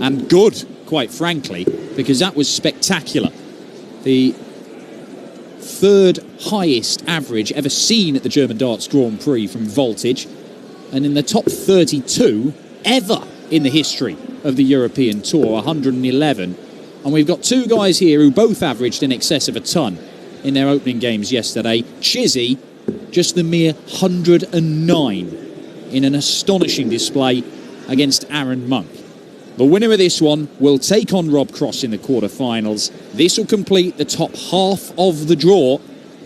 and good, quite frankly, because that was spectacular. The third highest average ever seen at the German Darts Grand Prix from voltage, and in the top 32 ever in the history of the European Tour, 111. And we've got two guys here who both averaged in excess of a ton in their opening games yesterday. Chizzy, just the mere 109 in an astonishing display against Aaron Monk. The winner of this one will take on Rob Cross in the quarterfinals. This will complete the top half of the draw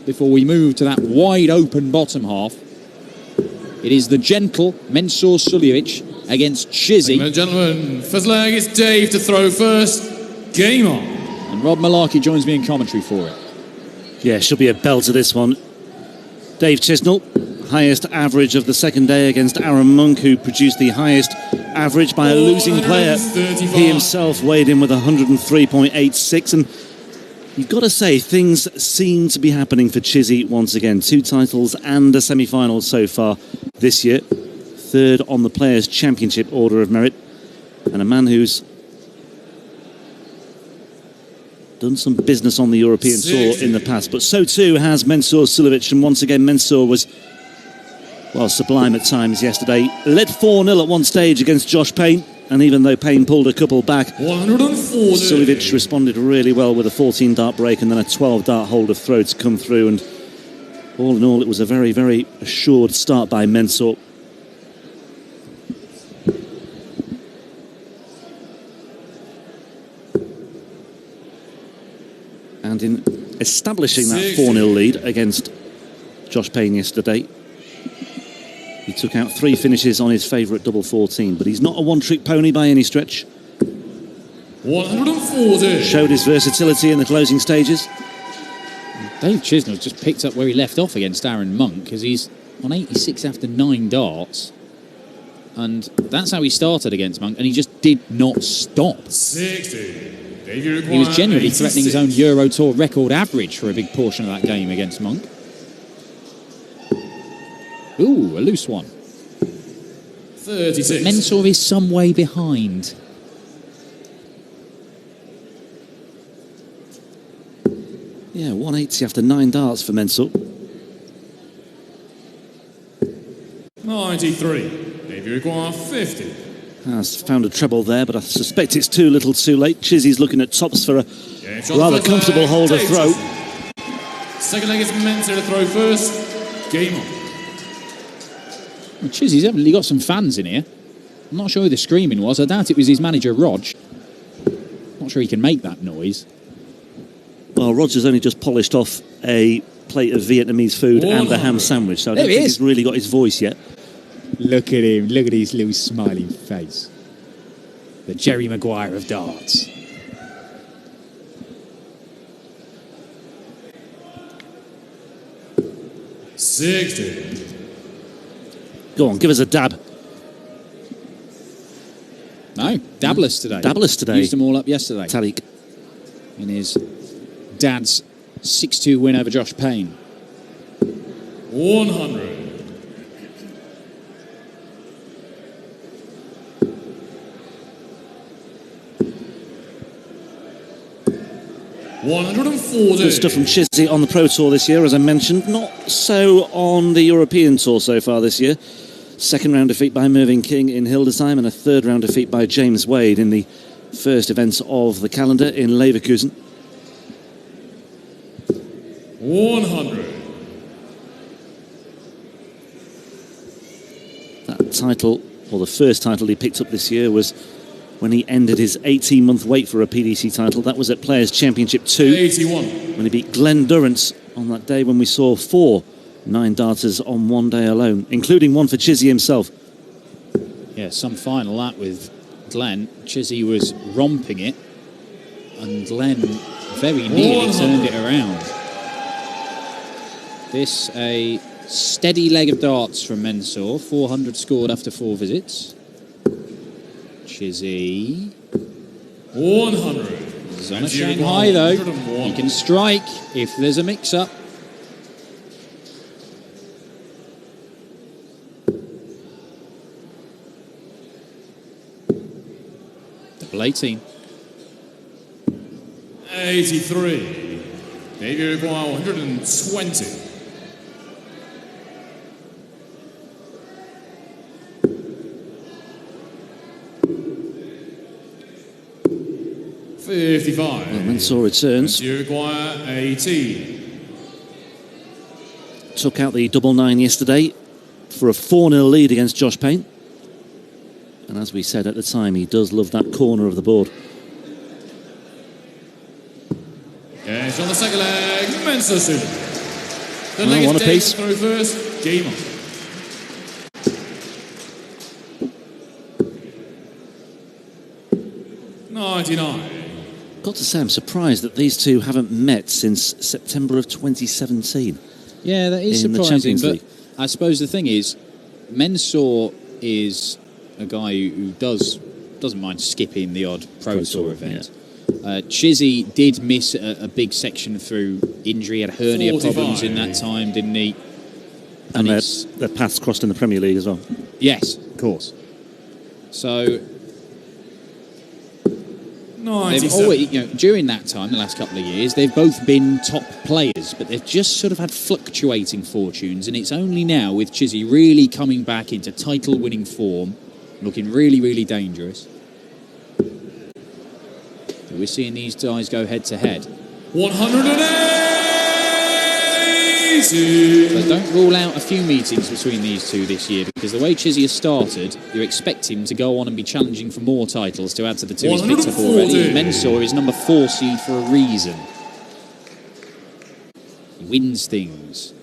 before we move to that wide open bottom half. It is the gentle Mensur Suljovic against Chizzy. Ladies and gentlemen, first leg is Dave to throw first. Game on. And Rob Malarkey joins me in commentary for it. Yeah, should be a belter this one. Dave Chisnall, highest average of the second day against Aaron Monk, who produced the highest average by a losing player. He himself weighed in with 103.86, and you've got to say things seem to be happening for Chizzy once again. 2 titles and a semi-final so far this year. 3rd on the Players' Championship Order of Merit, and a man who's done some business on the European Tour in the past, but so too has Mensur Suljovic, and once again Mensur was, well, sublime at times yesterday. Led 4-0 at one stage against Josh Payne, and even though Payne pulled a couple back, Suljovic responded really well with a 14-dart break and then a 12-dart hold of throw to come through, and all in all it was a very, very assured start by Mensur. And in establishing that 4-0 lead against Josh Payne yesterday, he took out 3 finishes on his favourite double 14, but he's not a one-trick pony by any stretch. 140. Showed his versatility in the closing stages. Dave Chisnall just picked up where he left off against Aaron Monk, because he's on 86 after 9 darts. And that's how he started against Monk, and he just did not stop. 60. He was genuinely threatening his own Euro Tour record average for a big portion of that game against Monk. Ooh, a loose one. 36. But Mensur is some way behind. Yeah, 180 after 9 darts for Mensur. 93. If you require 50. Has found a treble there, but I suspect it's too little too late. Chizzy's looking at tops for a rather comfortable hold of throw. Second leg is Mensur to throw first. Game on. Well, Chizzy's evidently got some fans in here. I'm not sure who the screaming was. I doubt it was his manager, Rog. Not sure he can make that noise. Well, Roger's only just polished off a plate of Vietnamese food and a ham sandwich, so I don't think he's really got his voice yet. Look at him. Look at his little smiling face. The Jerry Maguire of darts. $60. Go on, give us a dab. No, dabless today. Dabless today. Used them all up yesterday. Tariq. In his dad's 6-2 win over Josh Payne. 100. Good stuff from Chizzy on the Pro Tour this year, as I mentioned. Not so on the European Tour so far this year. Second round defeat by Mervyn King in Hildesheim, and a third round defeat by James Wade in the first events of the calendar in Leverkusen. 100. That title, or the first title he picked up this year, was when he ended his 18-month wait for a PDC title. That was at Players' Championship 2. 81. When he beat Glenn Durrance on that day when we saw 4 9-darters on one day alone, including one for Chizzy himself. Yeah, some final that with Glenn. Chizzy was romping it, and Glenn very nearly turned it around. This a steady leg of darts from Mensur. 400 scored after 4 visits. Chizzy. 100. He's on a Shanghai though. He can strike if there's a mix-up. Double 18. 83. Dave, you require 120. 55. Well, Mensur returns. You require 18. Took out the double 9 yesterday for a 4-0 lead against Josh Payne. And as we said at the time, he does love that corner of the board. Yes, on the second leg, Mensur Suljovic. The leg one is apiece. Dave through first. Game on. Got to say, I'm surprised that these two haven't met since September of 2017. Yeah, that is in the surprising. Champions But League. I suppose the thing is, Mensur is a guy who doesn't mind skipping the odd Pro Tour event. Yeah. Chizzy did miss a big section through injury, had hernia 45. problems in that time, didn't he? And their paths crossed in the Premier League as well. Yes, of course. So they've always, during that time, the last couple of years, they've both been top players, but they've just sort of had fluctuating fortunes, and it's only now with Chizzy really coming back into title-winning form, looking really, really dangerous, that we're seeing these guys go head-to-head. 180! But don't rule out a few meetings between these two this year, because the way Chizzy has started, you expect him to go on and be challenging for more titles to add to the two he's picked up already. And Mensur is number 4 seed for a reason. He wins things.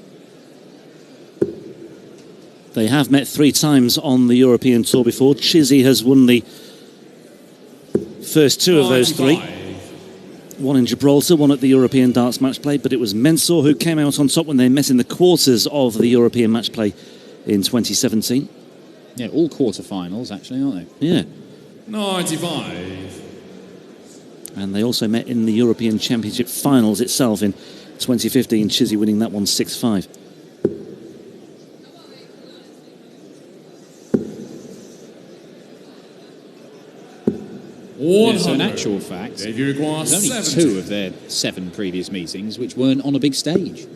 They have met 3 times on the European Tour before. Chizzy has won the first 2 of those 3. One in Gibraltar, one at the European Darts Match Play, but it was Mensur who came out on top when they met in the quarters of the European Match Play in 2017. Yeah, all quarterfinals, actually, aren't they? Yeah. 95. And they also met in the European Championship Finals itself in 2015, Chizzy winning that one 6-5. Yeah, so in actual fact, there's only 2 of their 7 previous meetings which weren't on a big stage.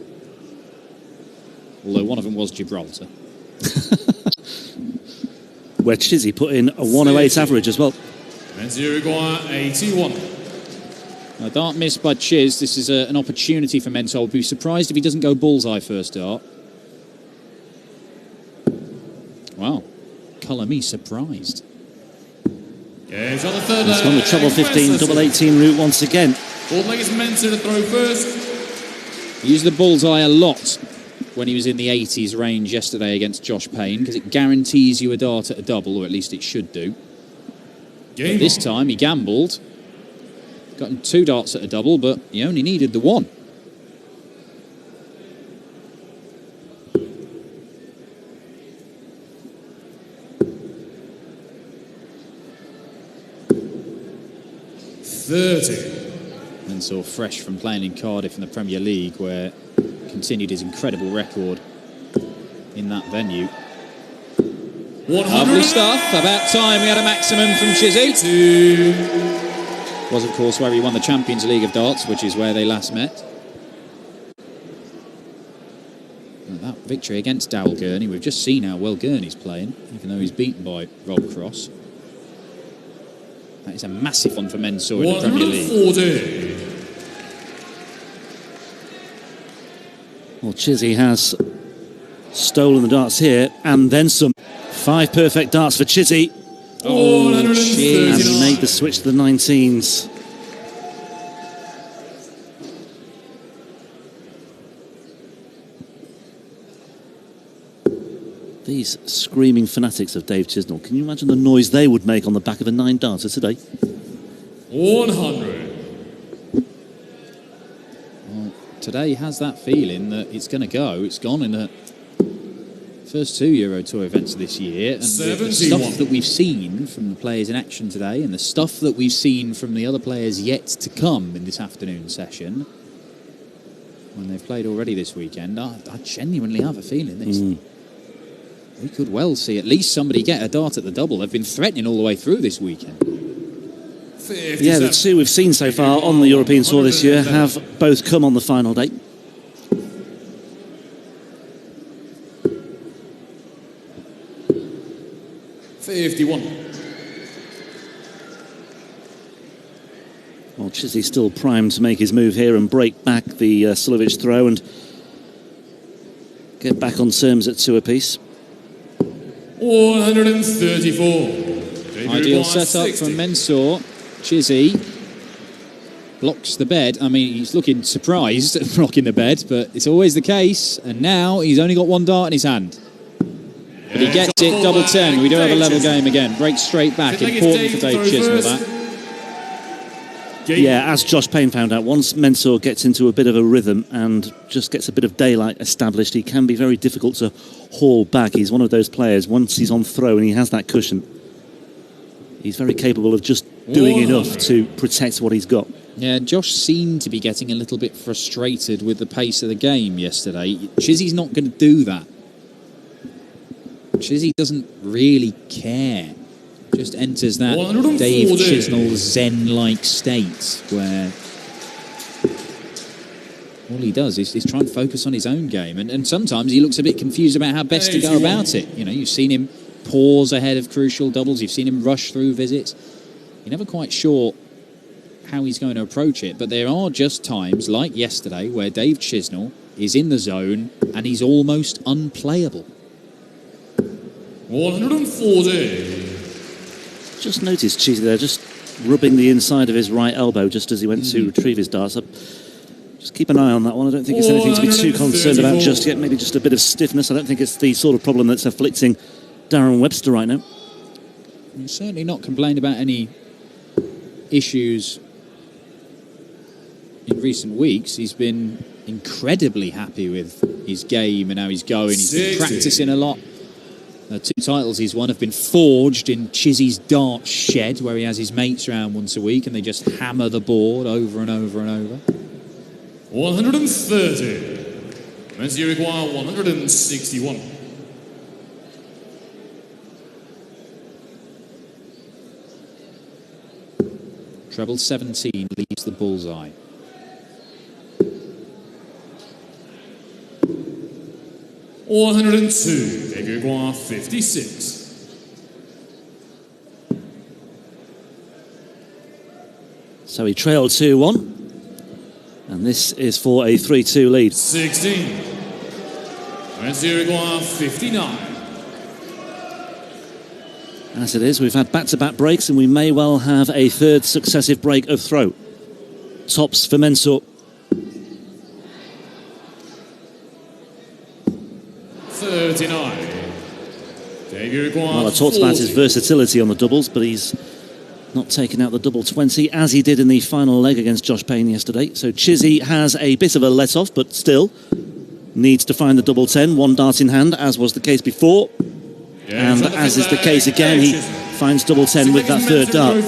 Although one of them was Gibraltar. Where Chizzy put in a 108 average as well. Mensur 81. A dart missed by Chiz. This is an opportunity for Mensur. I'll be surprised if he doesn't go bullseye first dart. Wow. Colour me surprised. Yeah, he's on the third He's gone the treble 15, double 18 route once again. Fourth leg is Mensur to throw first. He used the bullseye a lot when he was in the 80s range yesterday against Josh Payne, because it guarantees you a dart at a double, or at least it should do. But this time he gambled. Got him 2 darts at a double, but he only needed the 1. Mensur fresh from playing in Cardiff in the Premier League, where continued his incredible record in that venue. Lovely stuff. About time we had a maximum from Chizzy. Was, of course, where he won the Champions League of Darts, which is where they last met. And that victory against Dowell Gurney, we've just seen how well Gurney's playing, even though he's beaten by Rob Cross. That is a massive one for Mensur in the Premier League. Well, Chizzy has stolen the darts here, and then some. 5 perfect darts for Chizzy. Oh, and he made the switch to the 19s. These screaming fanatics of Dave Chisnall, can you imagine the noise they would make on the back of a 9-darter today? 100. Well, today has that feeling that it's going to go. It's gone in the first 2 Euro Tour events this year. And the stuff that we've seen from the players in action today, and the stuff that we've seen from the other players yet to come in this afternoon session, when they've played already this weekend, I genuinely have a feeling this. We could well see at least somebody get a dart at the double. They've been threatening all the way through this weekend. Yeah, the two we've seen so far on the European Tour this year have both come on the final day. Well, Chizzy's still primed to make his move here and break back the Suljovic throw and get back on terms at 2 apiece. 134. Ideal setup from Mensur. Chizzy blocks the bed. I mean, he's looking surprised at blocking the bed, but it's always the case. And now he's only got one dart in his hand. But he gets it, double 10. We do have a level game again. Breaks straight back. Important for Dave Chisnall, that. Yeah, as Josh Payne found out, once Mensur gets into a bit of a rhythm and just gets a bit of daylight established, he can be very difficult to haul back. He's one of those players, once he's on throw and he has that cushion, he's very capable of just doing enough to protect what he's got. Yeah, Josh seemed to be getting a little bit frustrated with the pace of the game yesterday. Chizzy's not going to do that. Chizzy doesn't really care. Just enters that Dave Chisnall Zen-like state where all he does is try and focus on his own game. And sometimes he looks a bit confused about how best to go about it. You know, you've seen him pause ahead of crucial doubles. You've seen him rush through visits. You're never quite sure how he's going to approach it. But there are just times, like yesterday, where Dave Chisnall is in the zone and he's almost unplayable. 140. Just noticed Chizzy there, just rubbing the inside of his right elbow just as he went to retrieve his darts. Just keep an eye on that one. I don't think it's anything to be too concerned about just yet. Maybe just a bit of stiffness. I don't think it's the sort of problem that's afflicting Darren Webster right now. He's certainly not complained about any issues in recent weeks. He's been incredibly happy with his game and how he's going. He's been practicing a lot. The 2 titles he's won have been forged in Chizzy's dart shed, where he has his mates around once a week and they just hammer the board over and over and over. 130. Mensur require 161. Treble 17 leaves the bullseye. Or 102. Dave require 56. So he trailed 2-1. And this is for a 3-2 lead. 16. Mensur require 59. As it is, we've had back-to-back breaks and we may well have a third successive break of throw. Tops for Mensur. 39. Well, I talked about his versatility on the doubles, but he's not taken out the double 20 as he did in the final leg against Josh Payne yesterday. So Chizzy has a bit of a let-off, but still needs to find the double 10, 1 dart in hand, as was the case before. And as is the case again, he finds double 10 with that third dart.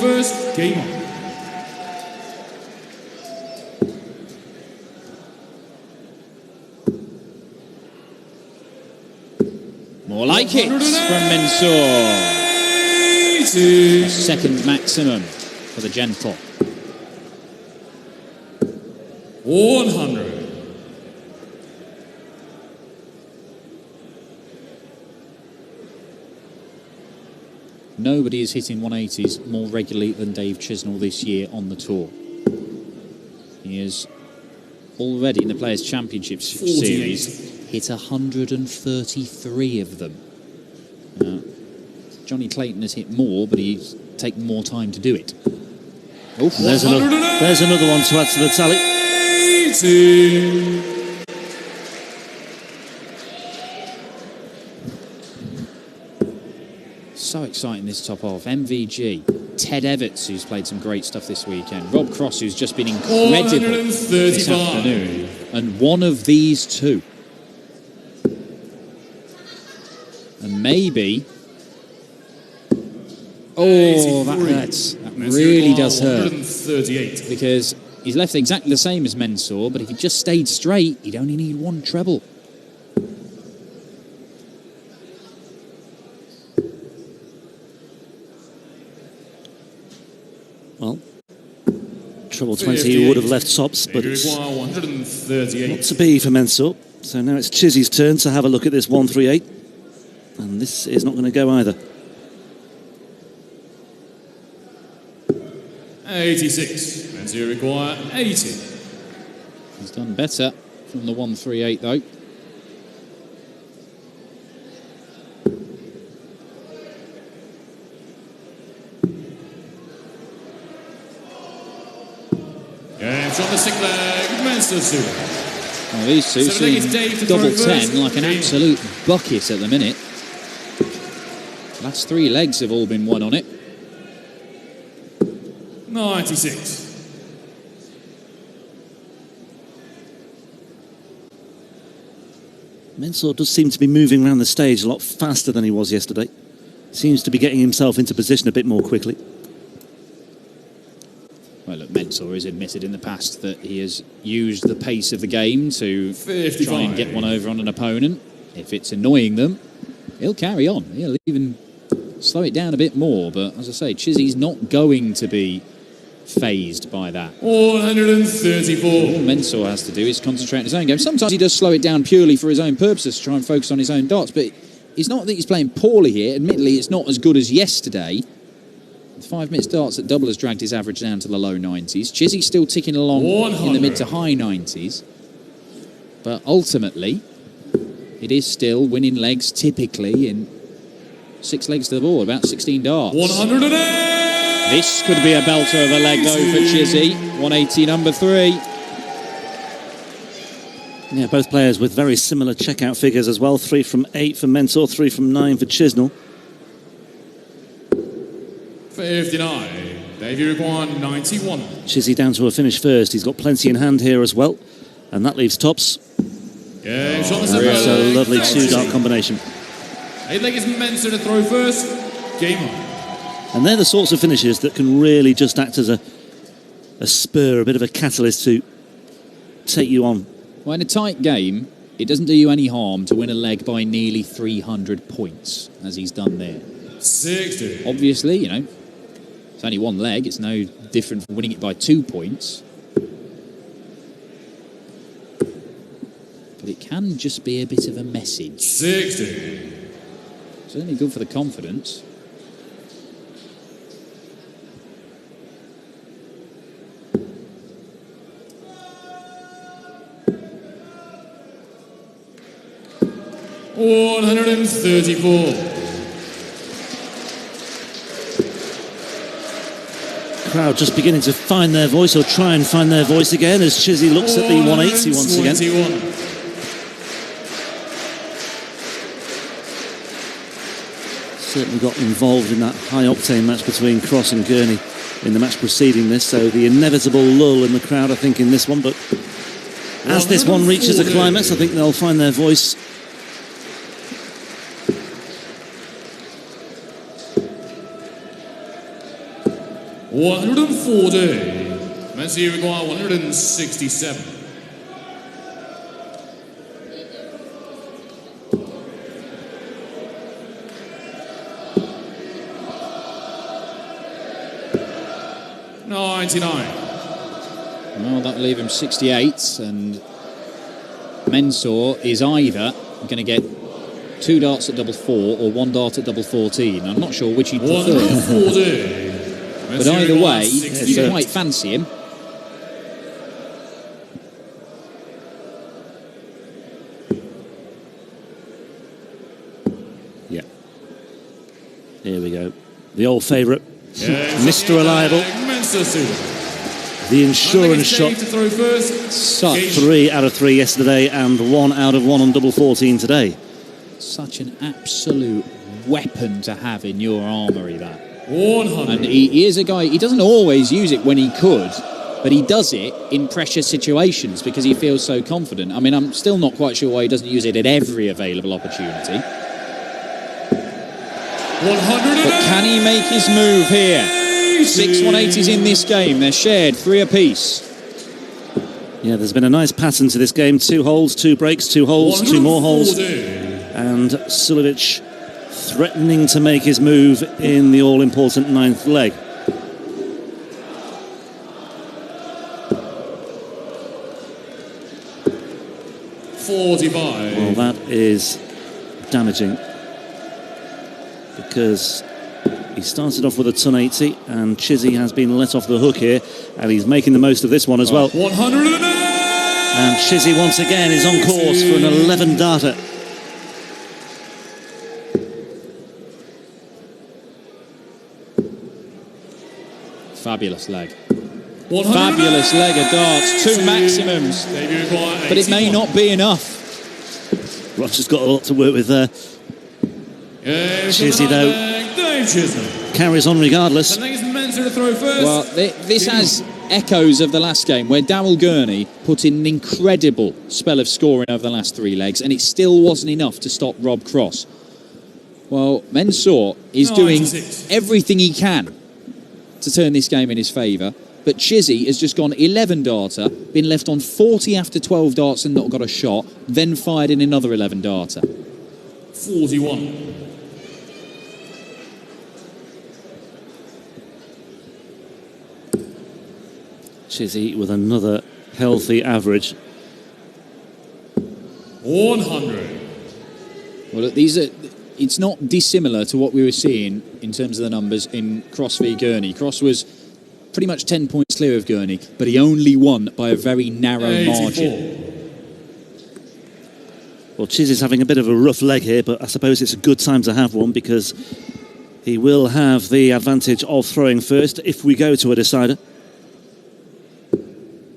More like it from Mensur. A second maximum for the gentle. 100. Nobody is hitting 180s more regularly than Dave Chisnall this year on the tour. He is already in the Players' Championships series hit 133 of them. Johnny Clayton has hit more, but he's taken more time to do it. There's another one to add to the tally. 80. So exciting, this top off. MVG, Ted Everts, who's played some great stuff this weekend, Rob Cross, who's just been incredible this afternoon, and one of these two. And maybe... Oh, that hurts. That really does hurt. Because he's left exactly the same as Mensur, but if he just stayed straight, he'd only need 1 treble. Well, treble 20 would have left tops, but You it's require 138. not to be for Mensur. So now it's Chizzy's turn to have a look at this 138. And this is not going to go either. 86. Mensur require 80. He's done better from the 138 though. Games on the sick leg, Mensur Suljovic. Well, these two So Dave seem to double throw 10 first. like an absolute bucket at the minute. Last 3 legs have all been won on it. 96. Mensur does seem to be moving around the stage a lot faster than he was yesterday. Seems to be getting himself into position a bit more quickly. Well, look, Mensur has admitted in the past that he has used the pace of the game to 55. try and get one over on an opponent. If it's annoying them, he'll carry on. He'll even slow it down a bit more. But as I say, Chizzy's not going to be phased by that. 134. All Mensur has to do is concentrate on his own game. Sometimes he does slow it down purely for his own purposes, to try and focus on his own darts. But it's not that he's playing poorly here. Admittedly, it's not as good as yesterday. 5 minute darts at double has dragged his average down to the low 90s. Chizzy's still ticking along 100. in the mid to high 90s. But ultimately, it is still winning legs typically in 6 legs to the board, about 16 darts. 108. This could be a belter of a leg though for Chizzy. 180 number 3. Yeah, both players with very similar checkout figures as well. 3 from 8 for Mensur, 3 from 9 for Chisnall. 59. Dave, you require 91. Chizzy down to a finish first. He's got plenty in hand here as well. And that leaves tops. Games on the And that's a leg, lovely 30. 2-dart combination. 8 leg is Mensur to throw first. Game on. And they're the sorts of finishes that can really just act as a spur, a bit of a catalyst to take you on. Well, in a tight game, it doesn't do you any harm to win a leg by nearly 300 points, as he's done there. 60. Obviously, you know, it's only 1 leg. It's no different from winning it by 2 points. But it can just be a bit of a message. 60. Certainly good for the confidence. $134. Crowd just beginning to find their voice, or try and find their voice again, as Chizzy looks at the 180 once again. 121. Certainly got involved in that high-octane match between Cross and Gurney in the match preceding this, so the inevitable lull in the crowd, I think, in this one. But as this one reaches a climax, I think they'll find their voice. $140. Mensur require 167. $99. Well, that'll leave him 68, and Mensur is either going to get 2 darts at double 4 or 1 dart at double 14. I'm not sure which he'd prefer. 140. But either way, you might fancy him. Yeah. Here we go. The old favourite, Mr. Reliable. Mensur Suljovic. The insurance shot. To throw first. Such, 3 out of 3 yesterday and 1 out of 1 on double 14 today. such an absolute weapon to have in your armoury, that. 100. And he is a guy, he doesn't always use it when he could, but he does it in pressure situations because he feels so confident. I mean, I'm still not quite sure why he doesn't use it at every available opportunity. 100. But can he make his move here? 6 180s in this game. They're shared 3 apiece. Yeah, there's been a nice pattern to this game. 2 holes, 2 breaks, 2 holes, 2 more holes. And Suljovic threatening to make his move in the all-important 9th leg. 45. Well, that is damaging because he started off with a ton 80 and Chizzy has been let off the hook here and he's making the most of this one as well. 108. And Chizzy once again is on course for an 11 darter. Fabulous leg. Fabulous leg of darts, 2 maximums, but it may not be enough. Roger's got a lot to work with there. Chizzy, though, carries on regardless. Well, this has echoes of the last game where Darryl Gurney put in an incredible spell of scoring over the last 3 legs, and it still wasn't enough to stop Rob Cross. Well, Mensur is doing everything he can to turn this game in his favour, but Chizzy has just gone 11 darter, been left on 40 after 12 darts and not got a shot, then fired in another 11 darter. 41. Chizzy with another healthy average. 100. Well, look, it's not dissimilar to what we were seeing in terms of the numbers in Cross v Gurney. Cross was pretty much 10 points clear of Gurney, but he only won by a very narrow 84. margin. Well, Chizzy's having a bit of a rough leg here, but I suppose it's a good time to have one because he will have the advantage of throwing first if we go to a decider.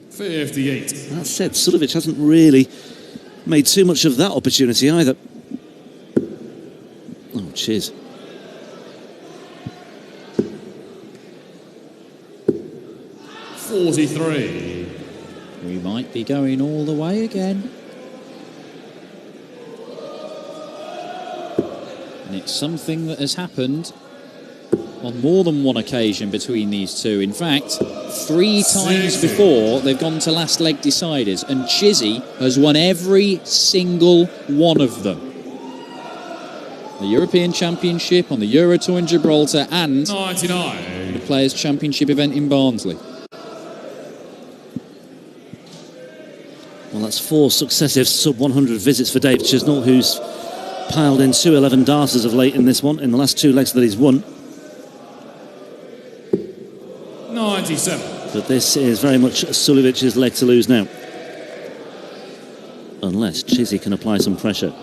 58. That said, Suljovic hasn't really made too much of that opportunity either. Oh, cheers. $43. We might be going all the way again. And it's something that has happened on more than one occasion between these two. In fact, 3 times before they've gone to last leg deciders, and Chizzy has won every single one of them. The European Championship, on the Euro Tour in Gibraltar, and 99. the Players' Championship event in Barnsley. Well, that's 4 successive sub-100 visits for Dave Chisnall, who's piled in 2 11 darters of late in this one, in the last 2 legs that he's won. 97. But this is very much Suljovic's leg to lose now. Unless Chizzy can apply some pressure.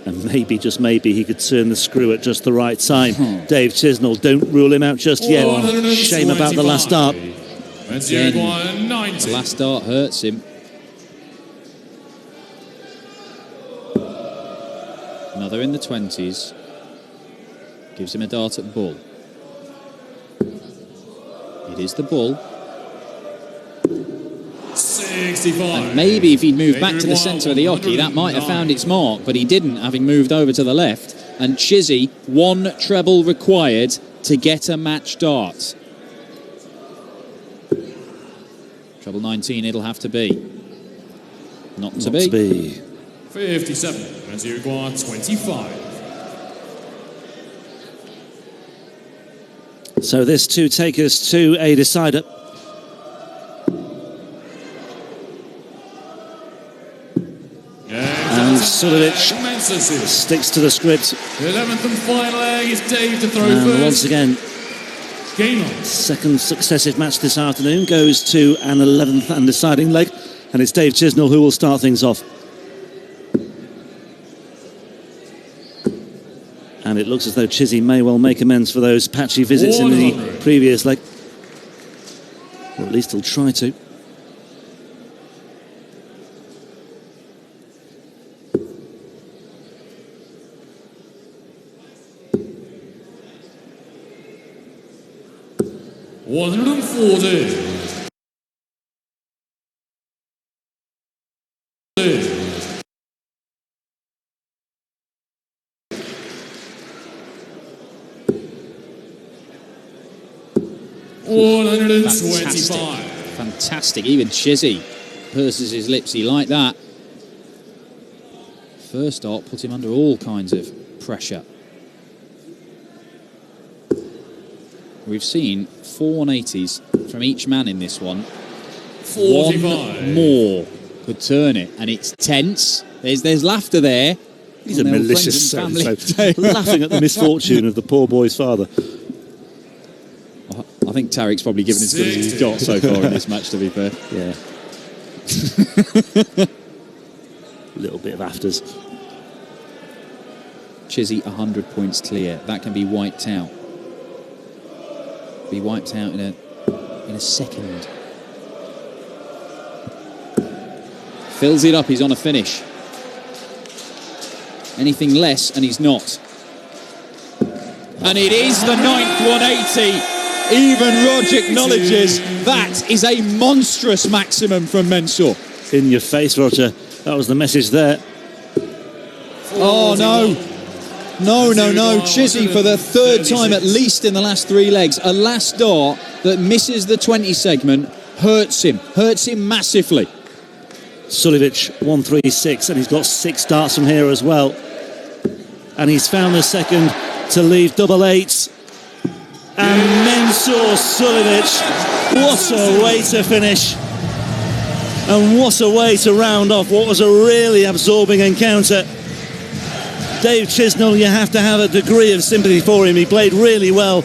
And maybe, just maybe, he could turn the screw at just the right time. Dave Chisnall, don't rule him out just yet. Shame about the last dart. The last dart hurts him. Another in the 20s. Gives him a dart at bull. It is the bull. 65. And maybe if he'd moved back to the centre of the hockey, that might have found its mark, but he didn't, having moved over to the left. And Chizzy, 1 treble required to get a match dart. Treble 19 it'll have to be. Not to be. 57. As you require 25. So this to take us to a decider. And Suljovic sticks to the script. The 11th and final leg is Dave to throw And first. once again, Game on. second successive match this afternoon goes to an 11th and deciding leg. And it's Dave Chisnall who will start things off. And it looks as though Chizzy may well make amends for those patchy visits in the previous leg. Or at least he'll try to. $140. Fantastic. Even Chizzy purses his lips. He liked that. First dart put him under all kinds of pressure. We've seen 4 180s from each man in this one. 45. 1 more could turn it, and it's tense. There's laughter there. He's a malicious so laughing at the misfortune of the poor boy's father. I think Tarek's probably given as good as he's got so far in this match, to be fair. Yeah. A little bit of afters. Chizzy 100 points clear. That can be wiped out. Be wiped out in a second. Fills it up, he's on a finish. Anything less, and he's not. And it is the 9th 180. Even Roger acknowledges that is a monstrous maximum from Mensur. In your face, Roger. That was the message there. Oh, no. No. Chizzy for the third time, at least in the last 3 legs. A last dart that misses the 20 segment hurts him massively. Suljovic 136, and he's got 6 darts from here as well. And he's found the second to leave double eights. And Mensur Suljovic, what a way to finish. And what a way to round off what was a really absorbing encounter. Dave Chisnall, you have to have a degree of sympathy for him. He played really well.